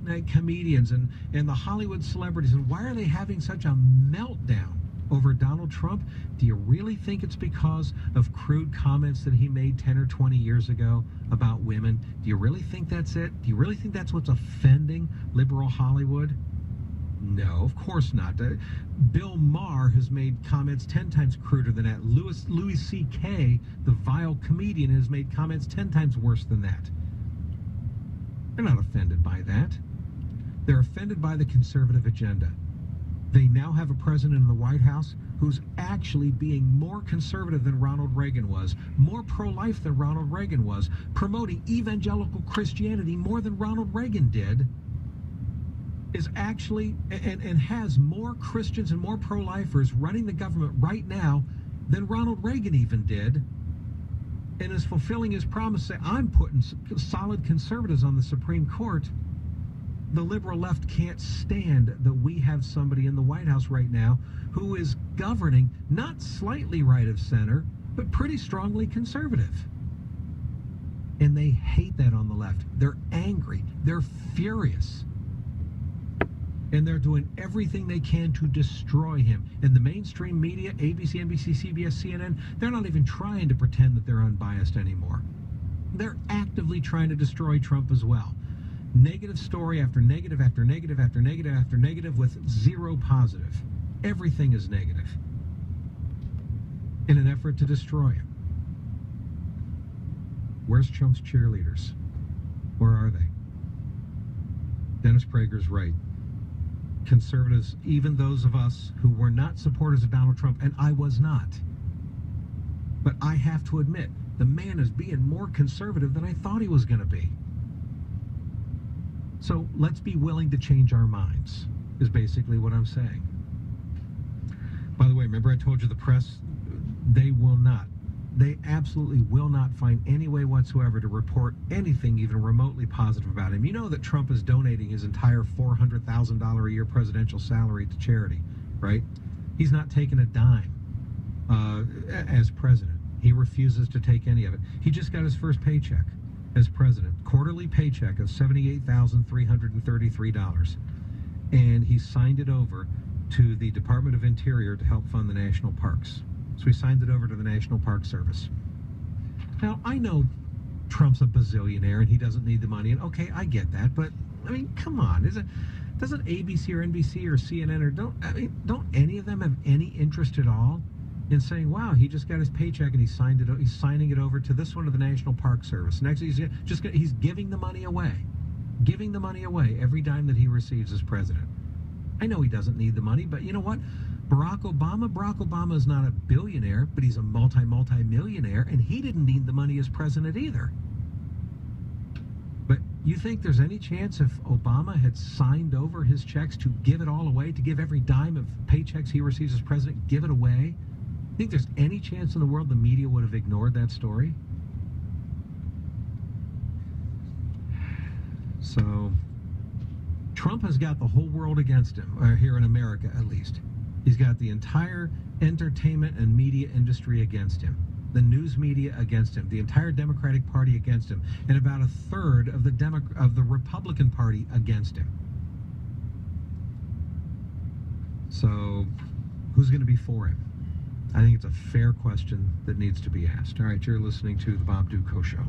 late night comedians and the Hollywood celebrities, and why are they having such a meltdown over Donald Trump? Do you really think it's because of crude comments that he made 10 or 20 years ago about women? Do you really think that's it? Do you really think that's what's offending liberal Hollywood? No, of course not. Bill Maher has made comments 10 times cruder than that. Louis C.K., the vile comedian, has made comments 10 times worse than that. They're not offended by that. They're offended by the conservative agenda. They now have a president in the White House who's actually being more conservative than Ronald Reagan was, more pro-life than Ronald Reagan was, promoting evangelical Christianity more than Ronald Reagan did, is actually, and has more Christians and more pro-lifers running the government right now than Ronald Reagan even did, and is fulfilling his promise, say, I'm putting solid conservatives on the Supreme Court. The liberal left can't stand that we have somebody in the White House right now who is governing not slightly right of center, but pretty strongly conservative. And they hate that on the left. They're angry. They're furious. And they're doing everything they can to destroy him. And the mainstream media, ABC, NBC, CBS, CNN, they're not even trying to pretend that they're unbiased anymore. They're actively trying to destroy Trump as well. Negative story after negative after negative after negative after negative with zero positive. Everything is negative in an effort to destroy him. Where's Trump's cheerleaders? Where are they? Dennis Prager's right. Conservatives, even those of us who were not supporters of Donald Trump, and I was not, but I have to admit, the man is being more conservative than I thought he was going to be. So let's be willing to change our minds, is basically what I'm saying. By the way, remember I told you the press, they absolutely will not find any way whatsoever to report anything even remotely positive about him. You know that Trump is donating his entire $400,000 a year presidential salary to charity, right? He's not taking a dime as president. He refuses to take any of it. He just got his first paycheck as president, quarterly paycheck of $78,333. And he signed it over to the Department of Interior to help fund the national parks. So he signed it over to the National Park Service. Now, I know Trump's a bazillionaire and he doesn't need the money, and okay, I get that, but I mean, come on, doesn't ABC or NBC or CNN or don't any of them have any interest at all in saying, wow, he just got his paycheck and he's signing it over to this one, to the National Park Service. Next, he's giving the money away every dime that he receives as president. I know he doesn't need the money, but you know what? Barack Obama is not a billionaire, but he's a multi-millionaire, and he didn't need the money as president either. But you think there's any chance if Obama had signed over his checks to give it all away, to give every dime of paychecks he receives as president, give it away? Think there's any chance in the world the media would have ignored that story? So Trump has got the whole world against him, or here in America at least. He's got the entire entertainment and media industry against him, the news media against him, the entire Democratic Party against him, and about a third of the Republican Party against him. So who's going to be for him? I think it's a fair question that needs to be asked. All right, you're listening to The Bob Dutko Show.